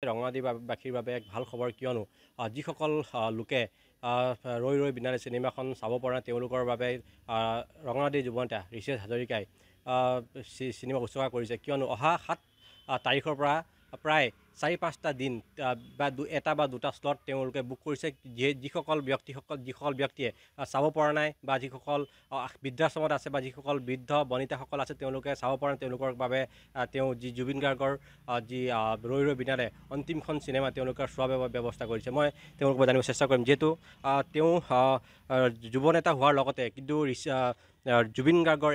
ৰঙাদিবাসীৰ বাবে এক ভাল খবৰ কিয়নো যিসকল লোকে ৰৈ ৰৈ বিনালে চিনেমাখন চাব পৰা তেওঁলোকৰ বাবে ৰঙানদীৰ যুৱনেতা ঋষিৰাজ হাজৰিকাই চিনেমা উৎসৰ্গা কৰিছে কিয়নো অহা ৭ তাৰিখৰ পৰা প্ৰায় ৪-৫টা দিন বা এটা বা দুটা স্লট তেওঁলোকে বুক কৰিছে যিসকল ব্যক্তিয়ে চাব পৰা নাই বা যিসকল বৃদ্ধাশ্ৰমত আছে বা যিসকল বৃদ্ধ বনিতাসকল আছে তেওঁলোকে চাব পৰা নাই তেওঁলোকৰ বাবে তেওঁ যি জুবিন গাৰ্গৰ যি ৰৈ ৰৈ বিনালে অন্তিমখন চিনেমা তেওঁলোকে চোৱাৰ ব্যৱস্থা কৰিছে মই তেওঁলোকক জানিব চেষ্টা কৰিম যিহেতু তেওঁ যুৱনেতা হোৱাৰ লগতে কিন্তু জুবিন গাৰ্গৰ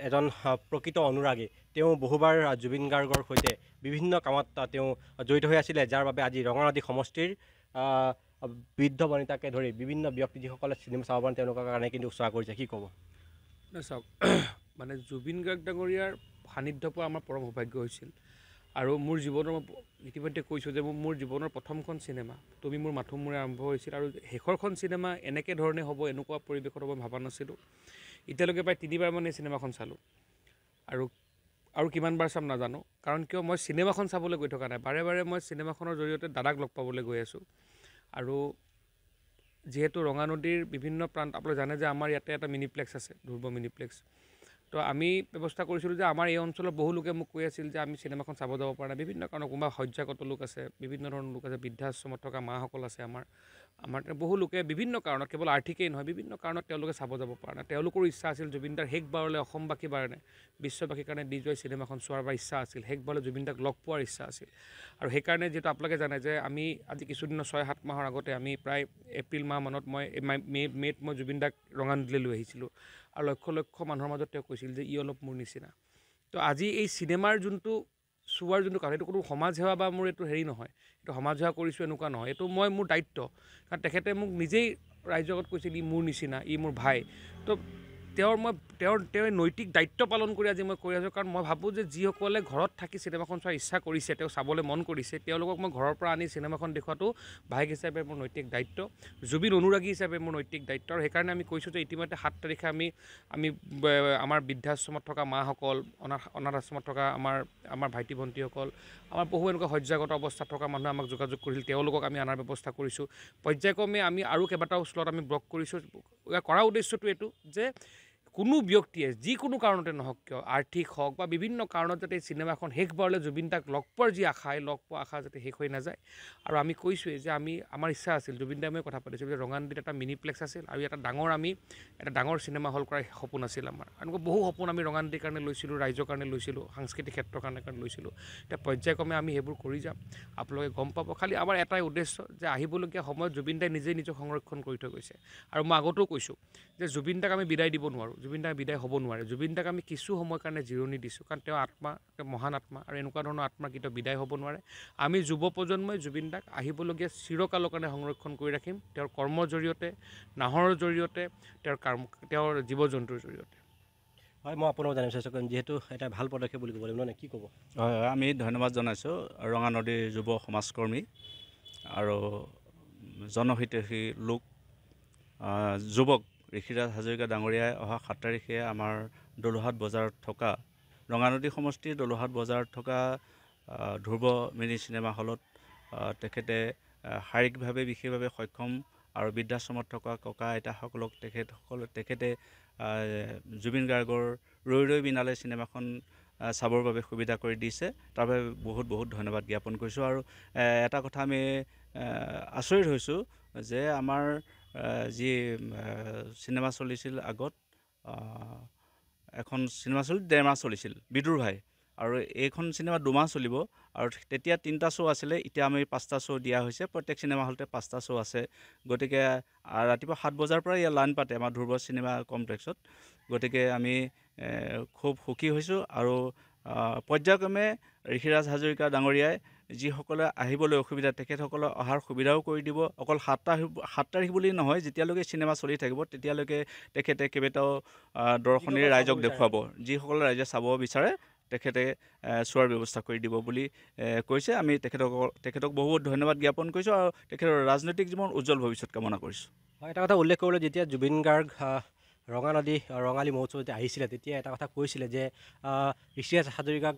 এজন প্ৰকৃত অনুৰাগী তেওঁ বহুবাৰ জুবিন গাৰ্গৰ সৈতে বিভিন্ন কামত তেওঁ জড়িত হৈ আছিলে যাৰ বাবে আজি ৰঙানদী সমষ্টিৰ বৃদ্ধ বনিতাকে ধৰি বিভিন্ন ব্যক্তি যিসকলে চিনেমা চাব পাৰে তেওঁলোকৰ কাৰণে কিন্তু উৎসাহ কৰিছে কি ক'ব চাওক মানে জুবিন গাৰ্গ ডাঙৰীয়াৰ সান্নিধ্য পোৱা আমাৰ পৰম সৌভাগ্য হৈছিল আৰু মোৰ জীৱনৰ ইতিমধ্যে কৈছোঁ যে মোৰ জীৱনৰ প্ৰথমখন চিনেমা তুমি মোৰ মাথো মোৰে আৰম্ভ হৈছিল আৰু শেষৰখন চিনেমা এনেকৈ ধৰণে হ'ব এনেকুৱা পৰিৱেশত হ'ব ভবা নাছিলোঁ এতিয়ালৈকে প্ৰায় 3বাৰ মানে চিনেমাখন চালোঁ আৰু কিমানবাৰ চাম নাজানো কাৰণ কিয় মই চিনেমাখন চাবলৈ গৈ থকা নাই বাৰে বাৰে মই চিনেমাখনৰ জৰিয়তে দাদাক লগ পাবলৈ গৈ আছোঁ আৰু যিহেতু ৰঙানদীৰ বিভিন্ন প্ৰান্ত আপোনালোকে জানে যে আমাৰ ইয়াতে এটা মিনিপ্লেক্স আছে ধ্ৰুৱ মিনিপ্লেক্স তো আমি ব্যৱস্থা কৰিছিলোঁ যে আমাৰ এই অঞ্চলৰ বহু লোকে মোক কৈ আছিল যে আমি চিনেমাখন চাব যাব পৰা নাই বিভিন্ন কাৰণত কোনোবা শয্যাগত লোক আছে বিভিন্ন ধৰণৰ লোক আছে বৃদ্ধাশ্ৰমত থকা মাসকল আছে আমাৰ বহু লোকে বিভিন্ন কাৰণত কেৱল আৰ্থিকেই নহয় বিভিন্ন কাৰণত তেওঁলোকে চাব যাব পৰা নাই তেওঁলোকৰো ইচ্ছা আছিল জুবিনদাৰ শেষবাৰলৈ অসমবাসীৰ কাৰণে বিশ্ববাসীৰ কাৰণে দি যোৱা চিনেমাখন চোৱাৰ ইচ্ছা আছিল শেষবাৰলৈ জুবিনদাক লগ পোৱাৰ ইচ্ছা আছিল আৰু সেইকাৰণে যিহেতু আপোনালোকে জানে যে আমি আজি কিছুদিনৰ 6-7 মাহৰ আগতে আমি প্ৰায় এপ্ৰিল মাহ মানত মই মে'ত মই জুবিনদাক ৰঙানদীলৈ লৈ আহিছিলোঁ আৰু লক্ষ লক্ষ মানুহৰ মাজত তেওঁ কৈছিল যে ই অলপ মোৰ নিচিনা তো আজি এই চিনেমাৰ যোনটো চোৱাৰ যোনটো কাৰণ এইটো কোনো সমাজ সেৱা বা মোৰ এইটো হেৰি নহয় এইটো সমাজ সেৱা কৰিছোঁ এনেকুৱা নহয় এইটো মোৰ দায়িত্ব কাৰণ তেখেতে মোক নিজেই ৰাইজৰ আগত কৈছিল ই মোৰ নিচিনা ই মোৰ ভাই তো তেওঁৰ নৈতিক দায়িত্ব পালন কৰি আজি মই কৰি আছোঁ কাৰণ মই ভাবোঁ যে যিসকলে ঘৰত থাকি চিনেমাখন চোৱাৰ ইচ্ছা কৰিছে তেওঁ চাবলৈ মন কৰিছে তেওঁলোকক মই ঘৰৰ পৰা আনি চিনেমাখন দেখুৱাটো ভাইক হিচাপে মোৰ নৈতিক দায়িত্ব জুবিন অনুৰাগী হিচাপে মোৰ নৈতিক দায়িত্ব আৰু সেইকাৰণে আমি কৈছোঁ যে ইতিমধ্যে 7 তাৰিখে আমি আমাৰ বৃদ্ধাশ্ৰমত থকা মাসকল অনাথ আশ্ৰমত থকা আমাৰ ভাইটি ভণ্টিসকল আমাৰ বহু এনেকুৱা শয্যাগত অৱস্থাত থকা মানুহে আমাক যোগাযোগ কৰিছিল তেওঁলোকক আমি অনাৰ ব্যৱস্থা কৰিছোঁ পৰ্যায়ক্ৰমে আমি আৰু কেইবাটাও স্লট আমি ব্লক কৰিছোঁ কৰাৰ উদ্দেশ্যটো এইটো যে কোনো ব্যক্তিয়ে যিকোনো কাৰণতে নহওক কিয় আৰ্থিক হওক বা বিভিন্ন কাৰণত যাতে চিনেমাখন শেষবাৰলৈ জুবিন দাক লগ পোৱাৰ যি আশা এই লগ পোৱা আশা যাতে শেষ হৈ নাযায় আৰু আমি কৈছোঁৱেই যে আমাৰ ইচ্ছা আছিল জুবিন দাই মই কথা পাতিছোঁ যে ৰঙানদীত এটা মিনিপ্লেক্স আছিল আৰু এটা ডাঙৰ চিনেমা হল কৰাৰ সপোন আছিল আমাৰ এনেকুৱা বহু সপোন আমি ৰঙানদীৰ কাৰণে লৈছিলোঁ ৰাইজৰ কাৰণে লৈছিলোঁ সাংস্কৃতিক ক্ষেত্ৰৰ কাৰণে লৈছিলোঁ এতিয়া পৰ্যায়ক্ৰমে আমি সেইবোৰ কৰি যাম আপোনালোকে গম পাব খালি আমাৰ এটাই উদ্দেশ্য যে আহিবলগীয়া সময়ত জুবিন দাই নিজেই নিজক সংৰক্ষণ কৰি থৈ গৈছে আৰু মই আগতেও কৈছোঁ যে জুবিন দাক আমি বিদায় দিব নোৱাৰোঁ জুবিন দাক বিদায় হ'ব নোৱাৰে জুবিন দাক আমি কিছু সময়ৰ কাৰণে জিৰণি দিছোঁ কাৰণ তেওঁ মহান আত্মা আৰু এনেকুৱা ধৰণৰ আত্মা কেতিয়াও বিদায় হ'ব নোৱাৰে আমি যুৱ প্ৰজন্মই জুবিন দাক আহিবলগীয়া চিৰকালৰ কাৰণে সংৰক্ষণ কৰি ৰাখিম তেওঁৰ কৰ্মৰ জৰিয়তে নাহৰৰ জৰিয়তে তেওঁৰ জীৱ জন্তুৰ জৰিয়তে হয় মই আপোনাক জানিব চেষ্টা কৰিম যিহেতু এটা ভাল পদক্ষেপ বুলি ক'ব লাগিব নহয় কি ক'ব হয় আমি ধন্যবাদ জনাইছোঁ ৰঙানদীৰ যুৱ সমাজকৰ্মী আৰু জনহিতৈষী লোক যুৱক ঋষিৰাজ হাজৰিকা ডাঙৰীয়াই অহা 7 তাৰিখে আমাৰ দলুহাট বজাৰত থকা ৰঙানদী সমষ্টিৰ দলুহাট বজাৰত থকা ধ্ৰুৱ মিনি চিনেমা হলত তেখেতে শাৰীৰিকভাৱে বিশেষভাৱে সক্ষম আৰু বৃদ্ধাশ্ৰমত থকা ককা আইতাসকলক তেখেতে জুবিন গাৰ্গৰ ৰৈ ৰৈ বিনালে চিনেমাখন চাবৰ বাবে সুবিধা কৰি দিছে তাৰ বাবে বহুত বহুত ধন্যবাদ জ্ঞাপন কৰিছোঁ আৰু এটা কথা আমি আচৰিত হৈছোঁ যে আমাৰ যি চিনেমা চলিছিল আগত এখন চিনেমা 1.5 মাহ চলিছিল বিদুৰ ভাই আৰু এইখন চিনেমা 2 মাহ চলিব আৰু তেতিয়া 3টা শ্ব' আছিলে এতিয়া আমি 5টা শ্ব' দিয়া হৈছে প্ৰত্যেক চিনেমা হলতে 5টা শ্ব' আছে গতিকে ৰাতিপুৱা 7 বজাৰ পৰা ইয়াত লাইন পাতে আমাৰ ধ্ৰুৱ চিনেমা কমপ্লেক্সত গতিকে আমি খুব সুখী হৈছোঁ আৰু পৰ্যায়ক্ৰমে ঋষিৰাজ হাজৰিকা ডাঙৰীয়াই যিসকলে আহিবলৈ অসুবিধা তেখেতসকলে অহাৰ সুবিধাও কৰি দিব অকল 7 তাৰিখ বুলি নহয় যেতিয়ালৈকে চিনেমা চলি থাকিব তেতিয়ালৈকে তেখেতে কেইবাটাও দৰ্শনীৰ ৰাইজক দেখুৱাব যিসকলে ৰাইজে চাব বিচাৰে তেখেতে চোৱাৰ ব্যৱস্থা কৰি দিব বুলি কৈছে আমি তেখেতক বহুত ধন্যবাদ জ্ঞাপন কৰিছোঁ আৰু তেখেতৰ ৰাজনৈতিক জীৱন উজ্জ্বল ভৱিষ্যত কামনা কৰিছোঁ হয় এটা কথা উল্লেখ কৰিলোঁ যেতিয়া জুবিন গাৰ্গ ৰঙা নদী ৰঙালী মহোৎসৱ যেতিয়া আহিছিলে তেতিয়া এটা কথা কৈছিলে যে ঋষিৰাজ হাজৰিকাক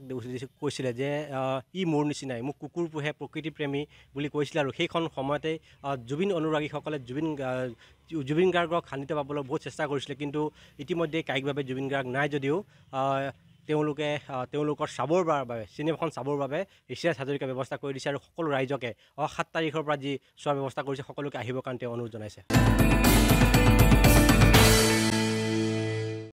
কৈছিলে যে ই মোৰ নিচিনাই মোক কুকুৰ পোহে প্ৰকৃতিপ্ৰেমী বুলি কৈছিলে আৰু সেইখন সময়তে জুবিন অনুৰাগীসকলে জুবিন গাৰ্গক শান্তিত পাবলৈ বহুত চেষ্টা কৰিছিলে কিন্তু ইতিমধ্যে কায়িকভাৱে জুবিন গাৰ্গ নাই যদিও তেওঁলোকৰ চাবৰ বাবে চিনেমাখন চাবৰ বাবে ঋষিৰাজ হাজৰিকা ব্যৱস্থা কৰি দিছে আৰু সকলো ৰাইজকে 7 তাৰিখৰ পৰা যি চোৱাৰ ব্যৱস্থা কৰিছে সকলোকে আহিবৰ কাৰণে তেওঁ অনুৰোধ জনাইছে।